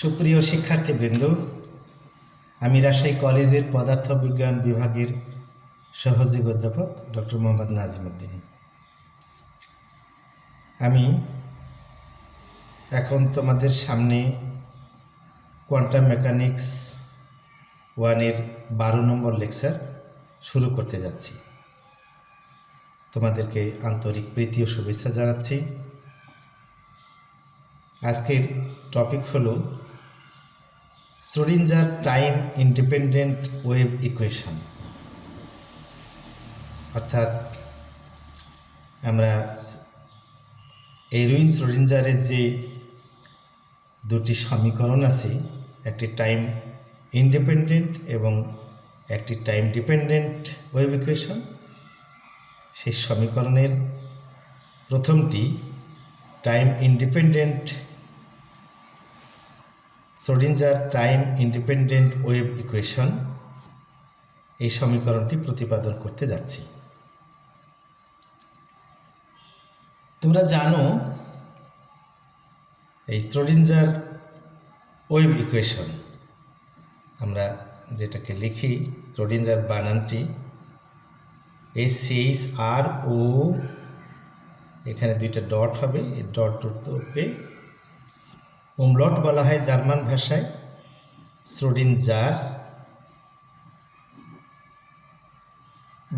সুপ্রিয় শিক্ষার্থীবৃন্দ, আমি রাজশাহী কলেজের পদার্থবিজ্ঞান বিভাগের সহযোগী অধ্যাপক ডক্টর মোহাম্মদ নাজিমউদ্দিন। আমি এখন তোমাদের সামনে কোয়ান্টাম মেকানিক্স 1-এর 12 নম্বর লেকচার শুরু করতে যাচ্ছি। তোমাদেরকে আন্তরিক প্রীতি ও শুভেচ্ছা জানাচ্ছি। আজকের টপিক হলো Schrodinger time independent wave equation, অর্থাৎ আমরা এরউইন শ্রোডিঞ্জারের যে দুটি সমীকরণ আছে, একটি টাইম ইন্ডিপেন্ডেন্ট এবং একটি টাইম ডিপেন্ডেন্ট ওয়েভ ইকুয়েশন, সেই সমীকরণের প্রথমটি time independent Schrodinger time independent wave equation, এই সমীকরণটি প্রতিপাদন করতে যাচ্ছি। তোমরা জানো এই শ্রোডিঞ্জার ওয়েভ ইকুয়েশন আমরা যেটাকে লিখি, শ্রোডিঞ্জার বানানটি SCHRO, এখানে দুইটা ডট হবে, এই ডট হবে উমলট বলা হয় জার্মান ভাষায়, শ্রোডিঞ্জার,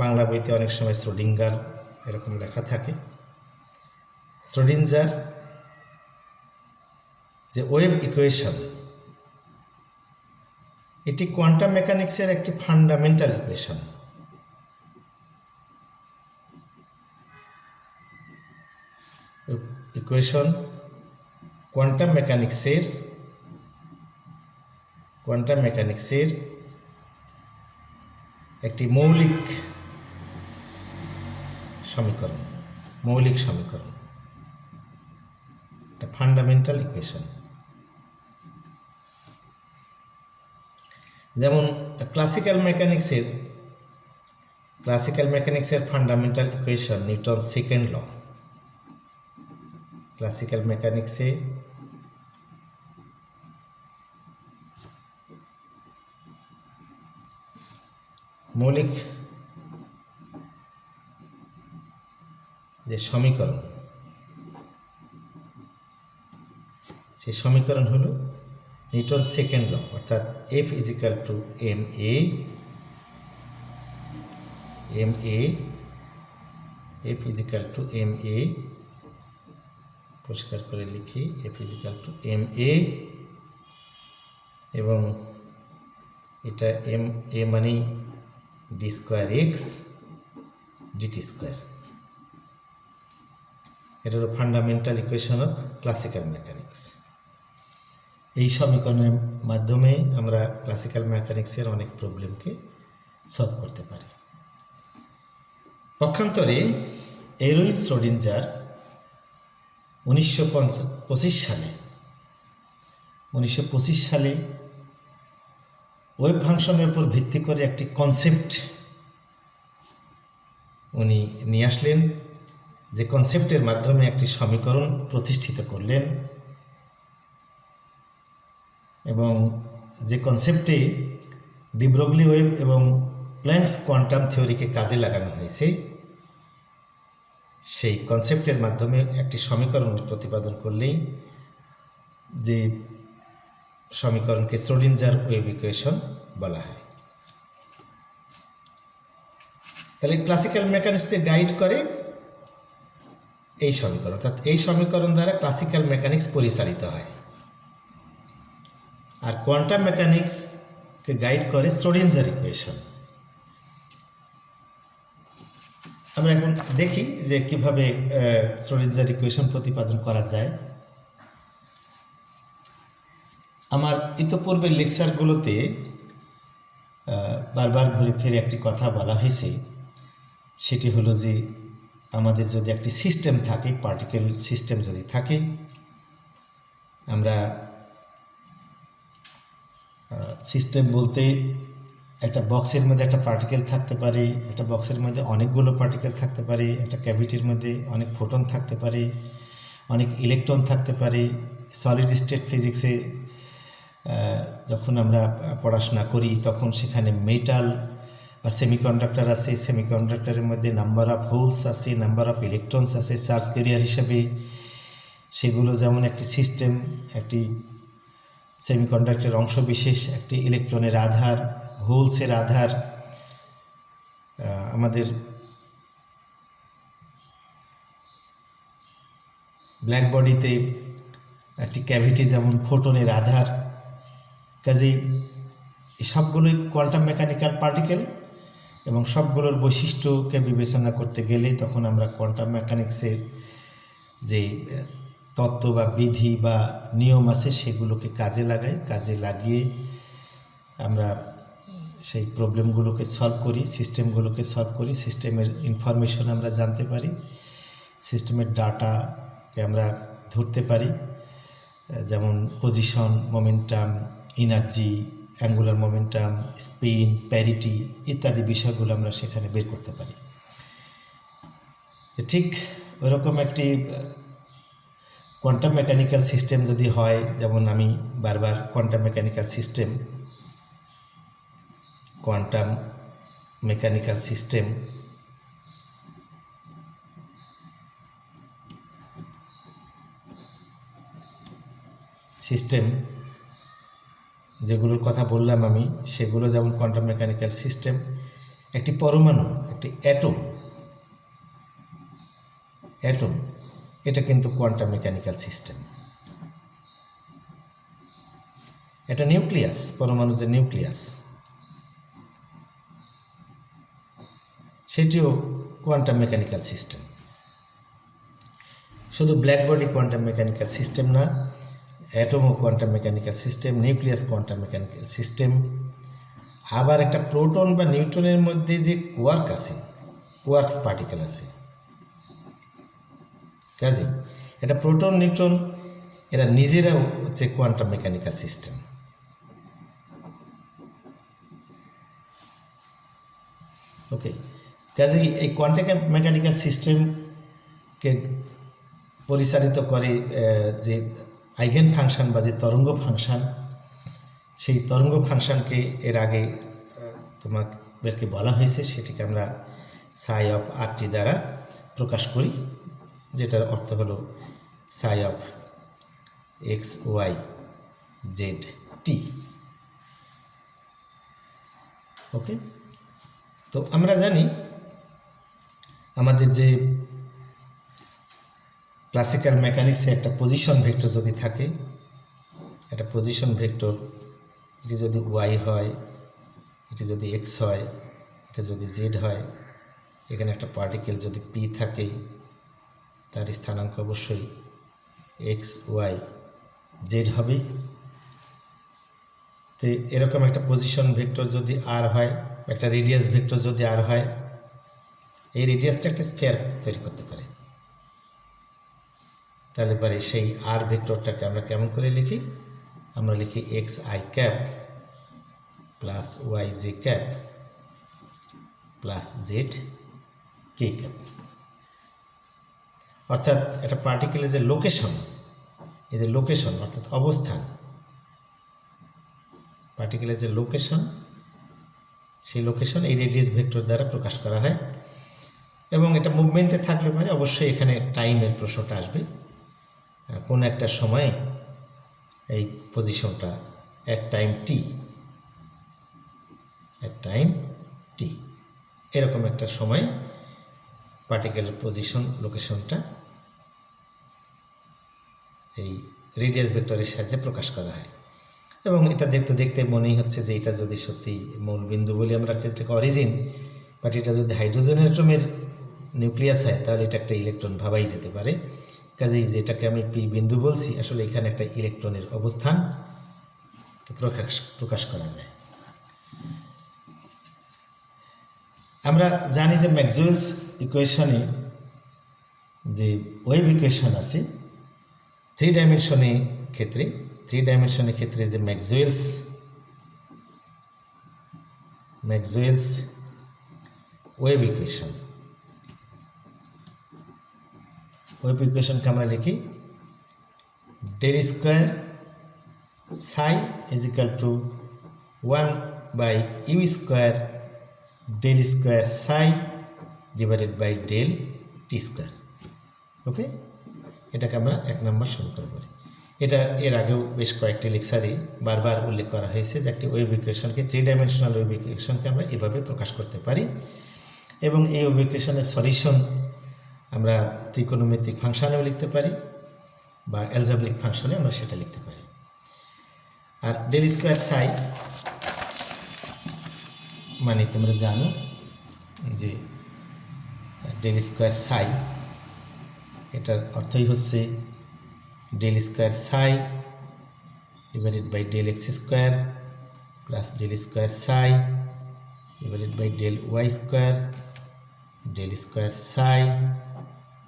বাংলা বইতে অনেক সময় শ্রোডিঙ্গার এরকম লেখা থাকে। শ্রোডিঞ্জার যে ওয়েভ ইকুয়েশন, এটি কোয়ান্টাম মেকানিক্সের একটি ফান্ডামেন্টাল ইকুয়েশন। ইকুয়েশন কোয়ান্টাম মেকানিক্সের একটি মৌলিক সমীকরণ, একটা ফান্ডামেন্টাল ইকুয়েশন। যেমন ক্লাসিক্যাল মেকানিক্সের fundamental equation Newton second law. Classical মেকানিক্সে মৌলিক যে সমীকরণ, সেই সমীকরণ হলো নিউটন সেকেন্ড ল, অর্থাৎ F = ma, পরিষ্কার করে লিখি, F = ma, এবং এটা ma মানে d²x dt²। এটা হলো fundamental equation of classical mechanics. এই সমীকরণের মাধ্যমে আমরা ক্লাসিক্যাল মেকানিক্সের অনেক প্রবলেমকে সলভ করতে পারি। পক্ষান্তরে এরউইন শ্রোডিঞ্জার 1925 সালে ওয়েভ ফাংশনের উপর ভিত্তি করে একটি কনসেপ্ট উনি নিয়ে আসলেন, যে কনসেপ্টের মাধ্যমে একটি সমীকরণ প্রতিষ্ঠিত করলেন, এবং যে কনসেপ্টে ডি ব্রগলি ওয়েভ এবং প্ল্যাঙ্কস কোয়ান্টাম থিওরিকে কাজে লাগানো হয়েছে, সেই কনসেপ্টের মাধ্যমে একটি সমীকরণ প্রতিপাদন করলেই যে সমীকরণকে শ্রোডিঞ্জার ওয়েভ ইকুয়েশন বলা হয়। তাহলে ক্লাসিক্যাল মেকানিক্সকে গাইড করে এই সমীকরণ, অর্থাৎ এই সমীকরণ দ্বারা ক্লাসিক্যাল মেকানিক্স পরিচালিত হয়, আর কোয়ান্টাম মেকানিক্সকে গাইড করে শ্রোডিঞ্জার ইকুয়েশন। আমরা এখন দেখি যে কিভাবে শ্রোডিঞ্জার ইকুয়েশন প্রতিপাদন করা যায়। আমার ইতোপূর্বের লেকচারগুলোতে বারবার ঘুরে ফিরে একটি কথা বলা হয়েছে, সেটি হলো যে আমাদের যদি একটি সিস্টেম থাকে, পার্টিকেল সিস্টেম যদি থাকে, আমরা সিস্টেম বলতে একটা বক্সের মধ্যে একটা পার্টিকেল থাকতে পারে, একটা বক্সের মধ্যে অনেকগুলো পার্টিকেল থাকতে পারে, একটা ক্যাভিটির মধ্যে অনেক ফোটন থাকতে পারে, অনেক ইলেকট্রন থাকতে পারে। সলিড স্টেট ফিজিক্সে যখন আমরা পড়াশোনা করি তখন সেখানে মেটাল বা সেমিকন্ডাক্টর আছে, সেমিকন্ডাক্টরের মধ্যে নাম্বার অফ হোলস আছে, নাম্বার অফ ইলেকট্রনস আছে চার্জ ক্যারিয়ার হিসাবে। সেগুলো যেমন একটি সিস্টেম, একটি সেমিকন্ডাক্টরের অংশ বিশেষ, একটি ইলেকট্রনের আধার, হোলসের আধার। আমাদের ব্ল্যাক বডিতে একটি ক্যাভিটি যেমন ফোটনের আধার। কাজেই সবগুলোই কোয়ান্টাম মেকানিক্যাল পার্টিকেল এবং সবগুলোর বৈশিষ্ট্যকে বিবেচনা করতে গেলে তখন আমরা কোয়ান্টাম মেকানিক্সের যে তত্ত্ব বা বিধি বা নিয়ম আছে সেগুলোকে কাজে লাগাই। কাজে লাগিয়ে আমরা সেই প্রবলেমগুলোকে সলভ করি, সিস্টেমগুলোকে সলভ করি, সিস্টেমের ইনফরমেশন আমরা জানতে পারি, সিস্টেমের ডাটাকে আমরা ধরতে পারি, যেমন position, momentum, energy, angular momentum, spin, parity ইত্যাদি বিষয়গুলো আমরা সেখানে বের করতে পারি। ঠিক ওইরকম একটি কোয়ান্টাম মেকানিক্যাল সিস্টেম যদি হয়, যেমন আমি বারবার কোয়ান্টাম মেকানিক্যাল সিস্টেম যেগুলোর কথা বললাম আমি, সেগুলো যেমন কোয়ান্টাম মেকানিক্যাল সিস্টেম। একটি পরমাণু, একটি অ্যাটম, এটা কিন্তু কোয়ান্টাম মেকানিক্যাল সিস্টেম। এটা নিউক্লিয়াস, পরমাণু যে নিউক্লিয়াস, সেটিও কোয়ান্টাম মেকানিক্যাল সিস্টেম। শুধু black body quantum mechanical system না, অ্যাটমও quantum mechanical system, nucleus quantum mechanical system. আবার একটা প্রোটন বা নিউট্রনের মধ্যে যে কোয়ার্কস পার্টিকেল আছে, কাজে এটা প্রোটন নিউট্রন এরা নিজেরাও হচ্ছে কোয়ান্টাম মেকানিক্যাল সিস্টেম। ওকে, কাজেই এই কোয়ান্টাম মেকানিক্যাল সিস্টেমকে পরিচালিত করে যে আইগেন ফাংশন বা যে তরঙ্গ ফাংশন, সেই তরঙ্গ ফাংশনকে এর আগে তোমাদেরকে বলা হয়েছে, সেটিকে আমরা সাই অফ আরটি দ্বারা প্রকাশ করি, যেটার অর্থ হলো psi of X Y Z T. Okay, তো আমরা জানি আমাদের যে ক্লাসিক্যাল মেকানিক্সে একটা পজিশন ভেক্টর যদি থাকে, একটা পজিশন ভেক্টর, এটি যদি ওয়াই হয়, এটি যদি এক্স হয়, এটা যদি জেড হয়, এখানে একটা পার্টিকেল যদি পি থাকে, তার স্থানাঙ্ক অবশ্যই এক্স ওয়াই জেড হবে। তো এরকম একটা পজিশন ভেক্টর যদি আর হয়, একটা রেডিয়াস ভেক্টর যদি আর হয়, এই রেডিয়াসটা একটা স্ফিয়ার তৈরি করতে পারে। তাহলে পরে সেই আর ভেক্টরটাকে আমরা কেমন করে লিখি? আমরা লিখি X I cap plus Y J cap plus Z K cap. অর্থাৎ একটা পার্টিকেলের যে লোকেশন, এই যে লোকেশন অর্থাৎ অবস্থান, পার্টিকেলের যে লোকেশন, সেই লোকেশন এই রেডিয়াস ভেক্টর দ্বারা প্রকাশ করা হয়। এবং এটা মুভমেন্টে থাকলে পরে অবশ্যই এখানে টাইমের প্রশ্নটা আসবে, কোন একটা সময়ে এই পজিশনটা এক টাইম টি, এরকম একটা সময় পার্টিকেলের পজিশন লোকেশনটা এই রেডিয়াস ভেক্টরের সাহায্যে প্রকাশ করা হয়। এবং এটা দেখতে দেখতে মনেই হচ্ছে যে এটা যদি সত্যি মূল বিন্দু বলি আমরা, এটাকে অরিজিন, বাট এটা যদি হাইড্রোজেন অ্যাটমের নিউক্লিয়াস হয় তাহলে এটা একটা ইলেকট্রন ভাবাই যেতে পারে। কাজেই যেটাকে আমি পি বিন্দু বলছি, আসলে এখানে একটা ইলেকট্রনের অবস্থান প্রকাশ করা যায়। আমরা জানি যে ম্যাক্সওয়েলস ইকুয়েশনে যে ওয়েভ ইকুয়েশন আছে, থ্রি ডাইমেনশনের ক্ষেত্রে যে ম্যাক্সওয়েলস ওয়েভ ইকুয়েশনকে আমরা লিখি del square psi is equal to 1 by u square del square psi divided by del t square. ওকে, এটাকে আমরা 1 নম্বর সমীকরণ বলি। এটা এর আগেও বেশ কয়েকটি লেকচারে বারবার উল্লেখ করা হয়েছে যে একটি ওয়েভ ইকুয়েশনকে 3 ডাইমেনশনাল ওয়েভ ইকুয়েশনকে আমরা এভাবে প্রকাশ করতে পারি এবং এই ওয়েভ ইকুয়েশনের সলিউশন আমরা ত্রিকোণমিতিক ফাংশনেও লিখতে পারি বা অ্যালজেব্রিক ফাংশনে আমরা সেটা লিখতে পারি। আর ডেল স্কোয়ার সাই মানে তোমরা জানো যে ডেল স্কোয়ার সাই এটার অর্থই হচ্ছে del square psi divided by del x square plus del square psi divided by del Y square del square psi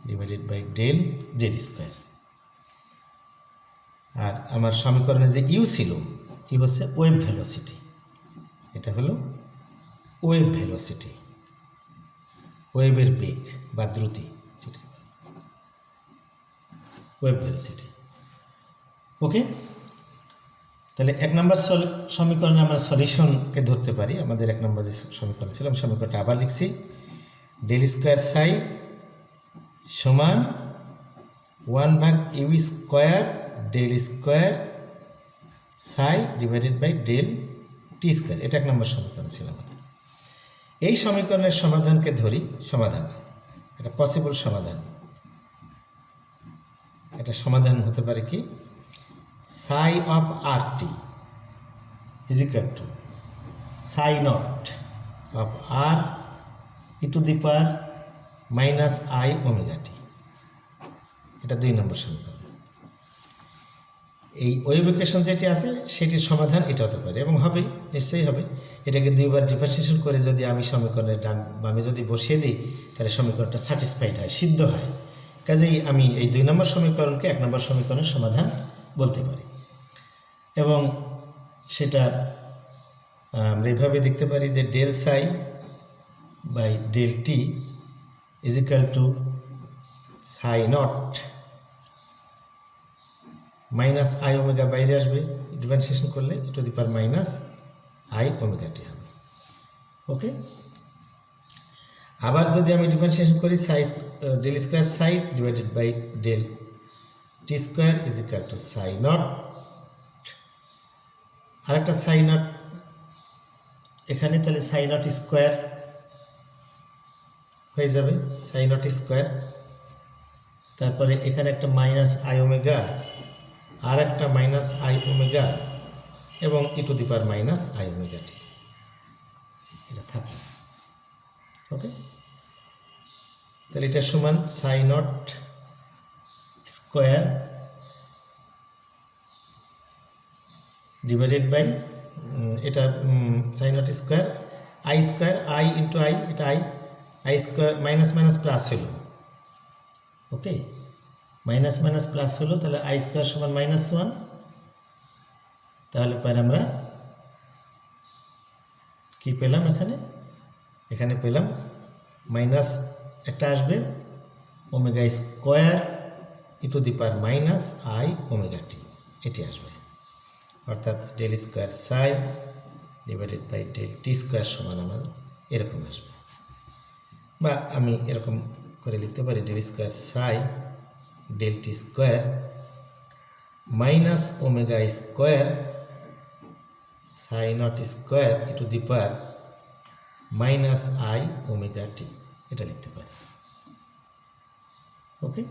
divided by del Z square. আর আমার সমীকরণে যে ইউ ছিল কি হচ্ছে ওয়েভ ভেলোসিটি, এটা হলো ওয়েভ ভেলোসিটি, ওয়েভের বেগ বা দ্রুতি, যেটা ওয়েভ ভেলোসিটি। ওকে, তাহলে 1 নম্বর সমীকরণে আমরা সলিউশনকে ধরতে পারি। আমাদের 1 নম্বর যে সমীকরণ ছিল আমি সমীকরণটা আবার লিখছি, ডেল স্কোয়ার সাই সমান 1 ভাগ U square del square psi divided by del T square. এটা 1 নম্বর সমীকরণ ছিল আমাদের। এই সমীকরণের সমাধানকে ধরি, সমাধান এটা পসিবল সমাধান। এটা সমাধান হতে পারে কি psi of R T is equal to psi naught of R E to the power minus I omega টি। এটা 2 নম্বর সমীকরণ। এই ওয়েভ ইকুয়েশন যেটি আছে সেটির সমাধান এটা হতে পারে এবং হবে, নিশ্চয়ই হবে। এটাকে 2 বার ডিফারেন্সিয়েশন করে যদি আমি সমীকরণের ডান বামে যদি বসিয়ে দিই তাহলে সমীকরণটা স্যাটিসফাইড হয়, সিদ্ধ হয়। কাজেই আমি এই 2 নম্বর সমীকরণকে 1 নম্বর সমীকরণের সমাধান বলতে পারি এবং সেটা আমরা এইভাবে দেখতে পারি যে del psi by del t is equal to psi naught minus I omega, বাইরে আসবে ডিফারেন্সিয়েশন করলে e to the power minus I omega t হবে। ওকে, আবার যদি আমি ডিফারেন্সিয়েশন করি psi del square psi divided by del T square is equal to psi naught, আরেকটা psi not এখানে, তাহলে সাই নট স্কোয়ার হয়ে যাবে, সাই নট স্কোয়ার। তারপরে এখানে একটা মাইনাস আই ওমেগা, আর একটা মাইনাস আই ওমেগা এবং e to the power minus I omega টি, এটা থাকে। ওকে, তাহলে এটা সমান সাই নট স্কোয়ার ডিভাইডেড বাই এটা psi naught square i square, i into i, এটা i square minus minus plus হলো। ওকে, মাইনাস মাইনাস প্লাস হলো, তাহলে আই স্কোয়ার সমান -1। তাহলে পরে আমরা কি পেলাম, এখানে পেলাম মাইনাস একটা আসবে omega square e to the power minus I omega t, এটি আসবে। অর্থাৎ del square psi divided by del T square সমান আমার এরকম আসবে, বা আমি এরকম করে লিখতে পারি del square psi del T square minus omega square psi naught square e to the power minus I omega টি, এটা লিখতে পারি। Okay,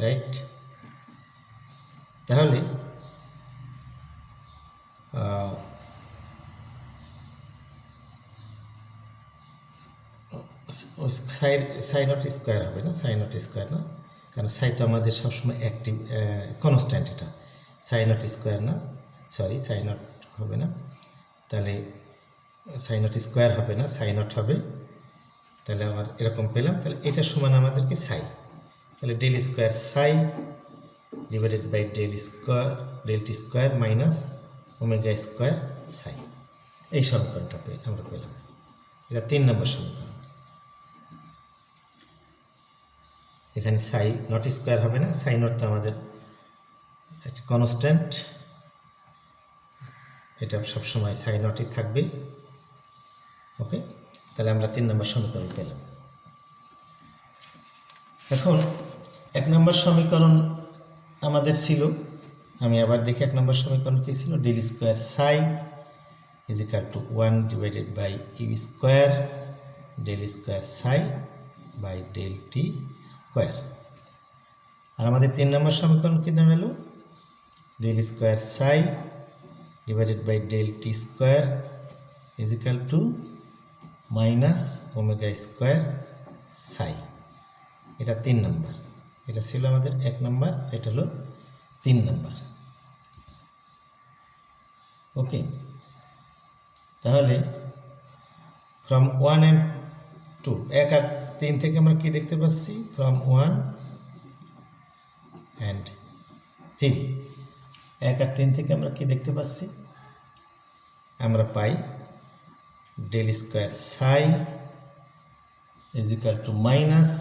right. তাহলে সাই নট স্কোয়ার হবে না, সাই নট স্কোয়ার না, কারণ সাই তো আমাদের সবসময় অ্যাক্টিভ কনস্ট্যান্ট, এটা সাই নট স্কোয়ার না, সরি সাই নট হবে না, তাহলে সাই নট স্কোয়ার হবে না, সাই নট হবে। তাহলে আমার এরকম পেলাম, তাহলে এটা সমান আমাদেরকে সাই, তাহলে del square psi divided by del T square minus omega square psi, এই সমীকরণটা আমরা পেলাম। এটা 3 নম্বর সমীকরণ। এখানে সাই নট স্কোয়ার হবে না, সাই নট তো আমাদের একটা কনস্ট্যান্ট, এটা সবসময় সাই নটই থাকবে। ওকে, তাহলে আমরা 3 নম্বর সমীকরণ পেলাম। এখন 1 নম্বর সমীকরণ আমাদের ছিল, আমি আবার দেখি 1 নম্বর সমীকরণ কী ছিল, del square psi is equal to 1 divided by u square del square psi by del T square. আর আমাদের 3 নম্বর সমীকরণ কী দাঁড়ালো, del square psi divided by del T square is equal to minus omega square psi. এটা 3 নম্বর, এটা ছিল আমাদের 1 নম্বর, এটা হলো 3 নম্বর। ওকে, তাহলে ফ্রম 1 and 2, 1 আর 3 থেকে আমরা কি দেখতে পাচ্ছি, ফ্রম 1 and 3, 1 আর 3 থেকে আমরা কি দেখতে পাচ্ছি, আমরা পাই del square psi is equal to minus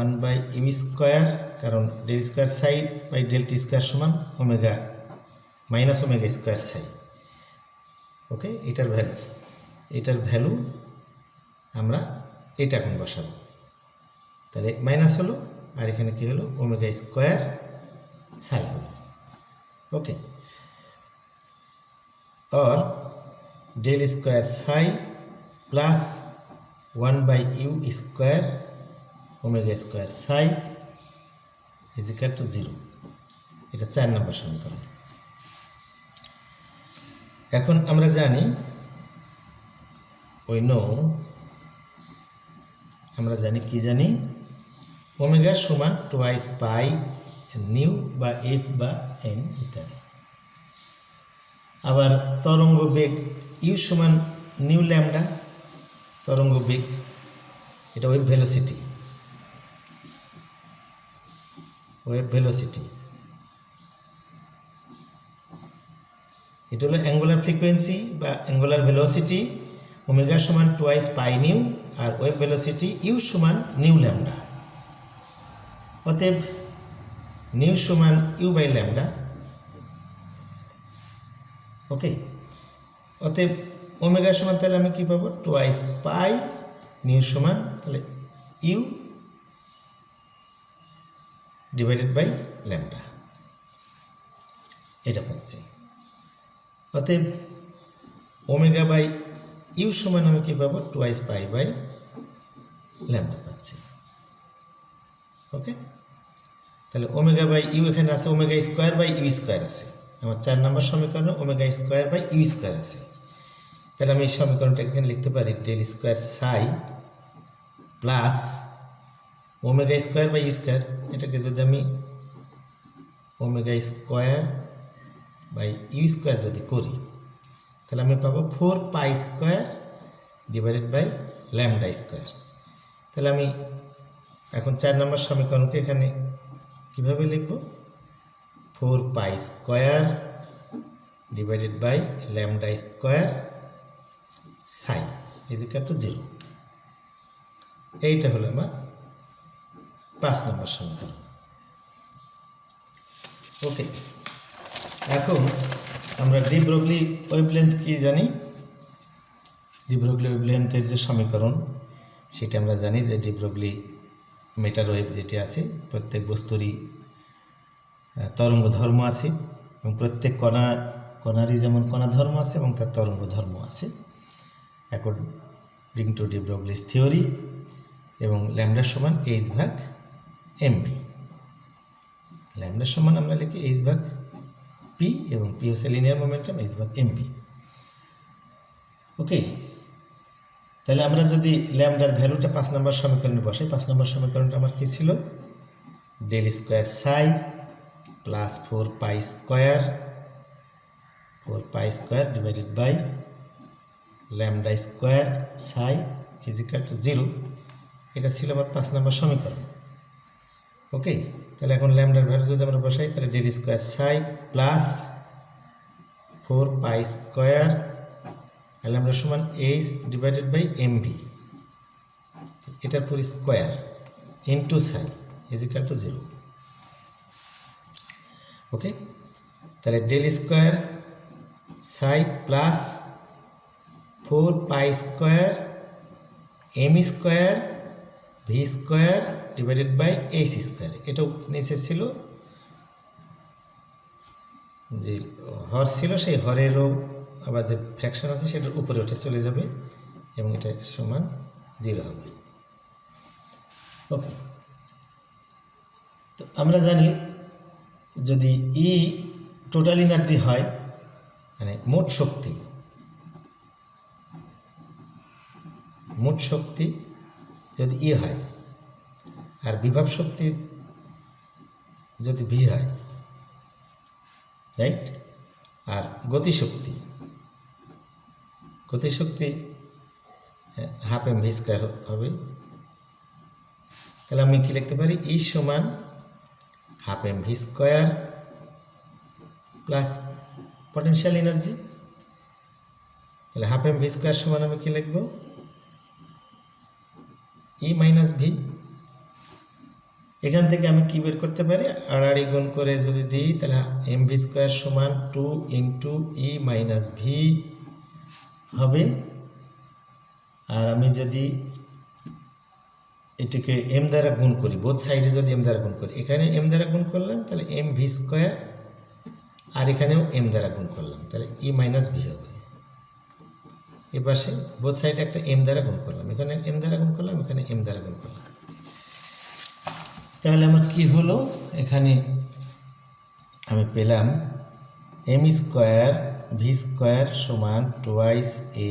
1 by u square, কারণ del square psi by del T square সমান omega minus omega square psi. Okay, এটার ভ্যালু আমরা এটা এখন বসাবো, তাহলে মাইনাস হলো, আর এখানে কি হলো, ওমেগা স্কোয়ার সাই হলো। ওকে, और del square psi plus 1 by u square omega square psi is equal to 0। এটা 4 নম্বর সমীকরণ। এখন আমরা জানি আমরা জানি কি জানি, ওমেগা সমান টুয়াইস পাই নিউ বা এফ বা এন ইত্যাদি। আবার তরঙ্গ বেগ ইউ সমান নিউ ল্যামডা, তরঙ্গ বেগ এটা ওয়েভ ভেলোসিটি, এটা হলো অ্যাঙ্গুলার ফ্রিকোয়েন্সি বা অ্যাঙ্গুলার ভেলোসিটি, ওমেগা সমান টুয়াইস পাই নিউ, আর ওয়েভ ভেলোসিটি ইউ সমান নিউ ল্যামডা। অতএব নিউ সমান ইউ বাই ল্যামডা। ওকে, অতএব ওমেগা সমান তাহলে আমি কী পাবো, টুয়াইস পাই, নিউ সমান তাহলে ইউ ডিভাইডেড বাই ল্যামডা, এটা পাচ্ছি। অতএব ওমেগা বাই ইউ সমান আমি কী পাবো, টুয়াইস পাই বাই ল্যামডা পাচ্ছি। ওকে, তাহলে ওমেগা বাই ইউ এখানে আছে, omega square by u square আছে, আমার 4 নম্বর সমীকরণে omega square by u square আছে। তাহলে আমি এই সমীকরণটা এখানে লিখতে পারি del square psi plus omega square by u square, এটাকে যদি আমি omega square by u square যদি করি, তাহলে আমি পাবো 4 pi square divided by lambda square. তাহলে আমি এখন 4 নম্বর সমীকরণকে এখানে কীভাবে লিখব, 4 pi square divided by lambda square psi is equal to 0। এইটা হলো আমার 5 নম্বর সমীকরণ। ওকে, এখন আমরা ডি ব্রগলি ওয়েভলেন্থ কি জানি, ডি ব্রগলি ওয়েভলেন্থের যে সমীকরণ সেটা আমরা জানি যে ডি ব্রগলি মেটার ওয়েভ যেটি আছে, প্রত্যেক বস্তুরই তরঙ্গ ধর্ম আছে এবং প্রত্যেক কণারই যেমন কণা ধর্ম আছে এবং তার তরঙ্গ ধর্ম আছে অ্যাকর্ডিং টু ডি ব্রগলিস থিওরি। এবং ল্যামডা সমান এইচ ভাগ এমবি, ল্যামডা সমান আমরা লিখি এইচ ভাগ পি এবং পি হচ্ছে লিনিয়ার মোমেন্টাম, এইচ ভাগ এমবি। ওকে, তাহলে আমরা যদি ল্যামডার ভ্যালুটা 5 নম্বর সমীকরণে বসাই, 5 নম্বর সমীকরণটা আমার কী ছিল, del square psi plus 4 pi square divided by lambda square psi is equal to 0। এটা ছিল আমার 5 নম্বর সমীকরণ। ওকে, তাহলে এখন ল্যামডার ভ্যালু যদি আমরা বসাই, তাহলে del square psi plus 4 pi square lambda সমান এইচ ডিভাইডেড বাই এমবি, এটার পুরো square, into psi is equal to 0। Okay, তাহলে del square psi plus 4 pi square m square v square divided by h square. এটাও নিচে ছিল, যে হর ছিল সেই হরেরও আবার যে ফ্র্যাকশন আছে সেটার উপরে উঠে চলে যাবে এবং এটা সমান 0 হবে। ওকে, তো আমরা জানি যদি ই টোটাল এনার্জি হয়, মানে মোট শক্তি যদি ই হয় আর বিভব শক্তি যদি ভি হয়, রাইট, আর গতিশক্তি হাফ এম ভি স্কোয়ার হবে। তাহলে আমি কি লিখতে পারি, ই সমান half m v square plus potential energy. তাহলে হাফ এম ভি স্কোয়ার সমান আমি কি লিখব, ই মাইনাস ভি। এখান থেকে আমি কি বের করতে পারি, আড়াআড়ি গুণ করে যদি দিই তাহলে এম ভি স্কোয়ার সমান 2 ইন্টু ই মাইনাস ভি হবে। আর আমি যদি এটিকে এম দ্বারা গুণ করি, বোথ সাইডে যদি এম দ্বারা গুণ করি, এখানে এম দ্বারা গুণ করলাম তাহলে এম ভি স্কোয়ার, আর এখানেও এম দ্বারা গুণ করলাম তাহলে ই মাইনাস ভি হবে। এপাশে বোথ সাইডে একটা এম দ্বারা গুণ করলাম, এখানে এম দ্বারা গুণ করলাম, এখানে এম দ্বারা গুণ করলাম। তাহলে আমার কি হলো, এখানে আমি পেলাম এম স্কোয়ার ভি স্কোয়ার সমান twice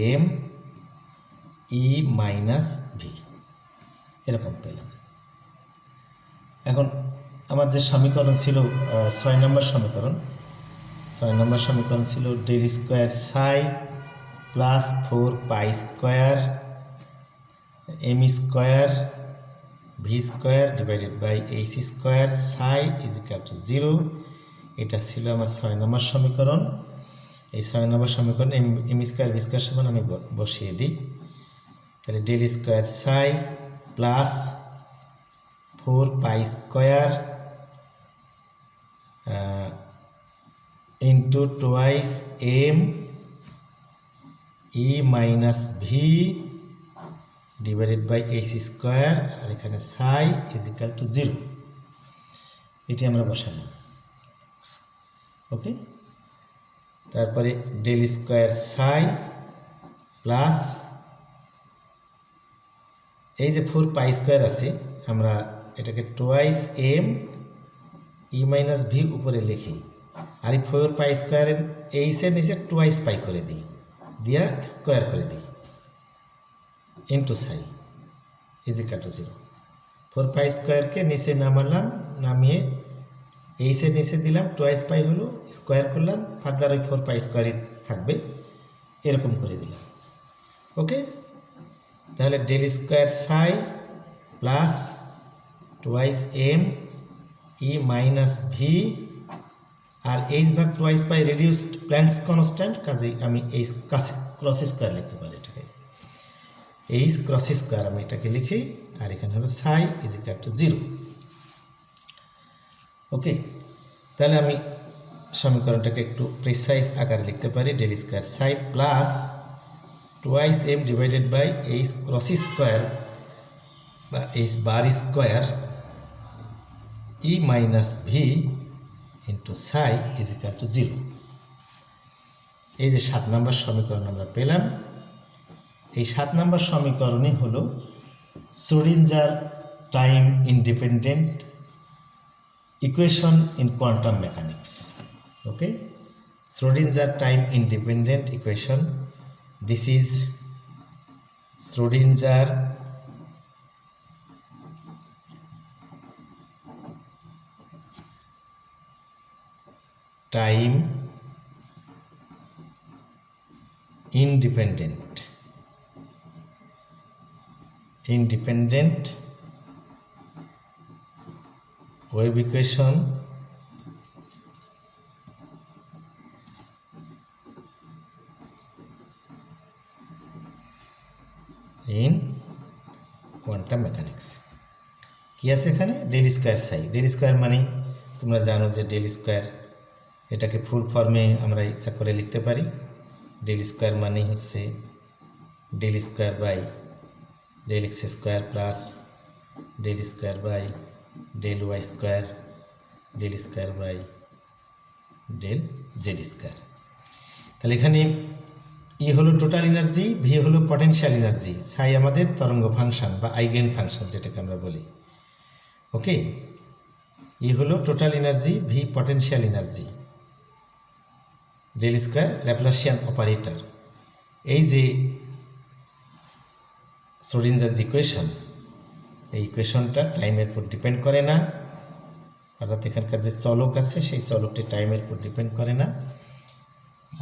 m e minus v, এরকম পেলাম। এখন আমার যে সমীকরণ ছিল 6 নম্বর সমীকরণ ছিল del square psi plus 4 pi square m square v square divided by h square psi is equal to 0। এটা ছিল আমার 6 নম্বর সমীকরণ। এই 6 নম্বর সমীকরণ এম স্কোয়ার ভি স্কোয়ার সমান আমি বসিয়ে দিই। তাহলে del square psi plus 4 pi square into twice m e minus v divided by h square, আর এখানে সাই ইজ ইকাল টু 0। এটি আমরা বসালাম। ওকে, তারপরে ডেল স্কোয়ার সাই প্লাস এই যে 4 পাই স্কোয়ার আছে, আমরা এটাকে twice m e minus v উপরে লিখি, আর এই 4 পাই স্কোয়ারের এইচের নিচে টুয়াইস পাই করে দিই, দিয়া স্কোয়ার করে দিই into psi is equal to 0। 4 পাই স্কোয়ারকে নিচে নামালাম, নামিয়ে এইচের নিচে দিলাম, টুয়াইস পাই হলো, স্কোয়ার করলাম, ফার্দার ওই 4 পাই স্কোয়ারই থাকবে, এরকম করে দিলাম। ওকে, তাহলে del square psi plus twice m e minus v, আর এইচ ভাগ twice pi reduced Planck's constant, কাজেই আমি এইচ ক্রস স্কোয়ার লিখতে পারি, এটাকে এইচ ক্রস স্কোয়ার আমি এটাকে লিখি, আর এখানে হলো সাই ইজ ইকাল টু 0। ওকে, তাহলে আমি সমীকরণটাকে একটু প্রিসাইজ আকারে লিখতে পারি, del square psi plus twice m divided by h cross square বা h bar square e minus v into psi is equal to 0। এই যে 7 নম্বর সমীকরণ আমরা পেলাম। এই 7 নম্বর সমীকরণই হলো Schrodinger time independent equation in quantum mechanics. Okay, Schrodinger time independent equation, this is Schrodinger time independent wave equation in quantum mechanics. কি আছে এখানে? Del square psi. Del square মানে তোমরা জানো যে ডেল স্কোয়ার, এটাকে ফুল ফর্মে আমরা ইচ্ছা করে লিখতে পারি। ডেল স্কোয়ার মানে হচ্ছে del square by del x square plus del square by del Y square del square by del Z square. তাহলে এখানে ই হলো টোটাল এনার্জি, ভি হলো পটেনশিয়াল এনার্জি, সাই আমাদের তরঙ্গ ফাংশন বা আইগেন ফাংশন যেটাকে আমরা বলি। ওকে, ই হলো total energy, v potential energy, del square laplacian operator. এই যে শ্রোডিঞ্জারস ইকুয়েশন, এই ইকুয়েশনটা টাইমের উপর ডিপেন্ড করে না, অর্থাৎ এখানকার যে চলক আছে সেই চলকটি টাইমের উপর ডিপেন্ড করে না।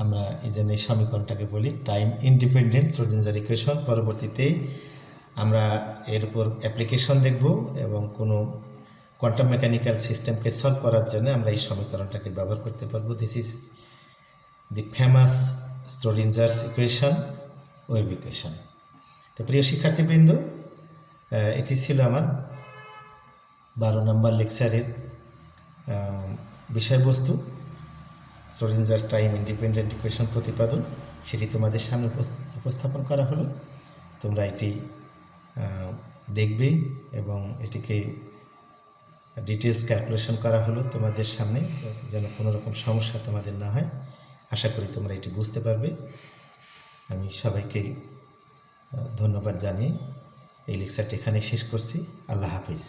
আমরা এই জন্য এই সমীকরণটাকে বলি টাইম ইন্ডিপেন্ডেন্ট শ্রোডিঞ্জার ইকুয়েশন। পরবর্তীতে আমরা এর উপর অ্যাপ্লিকেশন দেখব এবং কোনো কোয়ান্টাম মেকানিক্যাল সিস্টেমকে সলভ করার জন্য আমরা এই সমীকরণটাকে ব্যবহার করতে পারবো। This is the famous Schrodinger's equation, wave equation. তো প্রিয় শিক্ষার্থীবৃন্দ, এটি ছিল আমার 12 নম্বর লেকচারের বিষয়বস্তু, শ্রোডিঞ্জার টাইম ইন্ডিপেন্ডেন্ট ইকুয়েশন প্রতিপাদন। সেটি তোমাদের সামনে উপস্থাপন করা হলো। তোমরা এটি দেখবে এবং এটিকে ডিটেলস ক্যালকুলেশন করা হলো তোমাদের সামনে, যেন কোনো রকম সমস্যা তোমাদের না হয়। আশা করি তোমরা এটি বুঝতে পারবে। আমি সবাইকে ধন্যবাদ জানিয়ে এই লেকচারটি এখানে শেষ করছি। আল্লাহ হাফিজ।